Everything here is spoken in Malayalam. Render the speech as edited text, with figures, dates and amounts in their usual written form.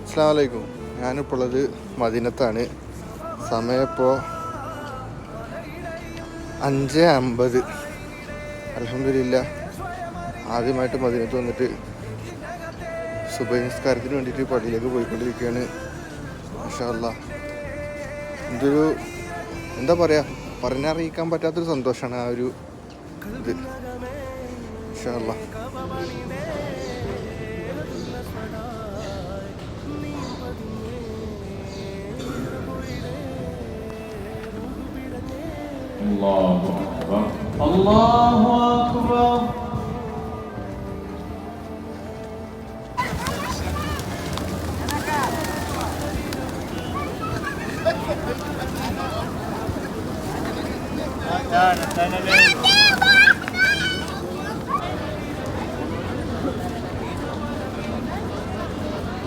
അസ്സലാമു അലൈക്കും. ഞാനിപ്പോൾ ഉള്ളത് മദീനത്താണ്. സമയം ഇപ്പോൾ 5:50. അൽഹംദുലില്ലാഹ് ആദ്യമായിട്ട് മദീനത്ത് വന്നിട്ട് സുബഹി നിസ്കാരത്തിന് വേണ്ടിയിട്ട് പള്ളിയിലേക്ക് പോയിക്കൊണ്ടിരിക്കുകയാണ്. മാഷാ അല്ലാഹ്, എന്തൊരു എന്താ പറയുക, പറഞ്ഞറിയിക്കാൻ പറ്റാത്തൊരു സന്തോഷമാണ് ആ ഒരു ഇത്. മാഷാ അല്ലാഹ്. അല്ലാഹു അക്ബർ അല്ലാഹു അക്ബർ. لا لا لا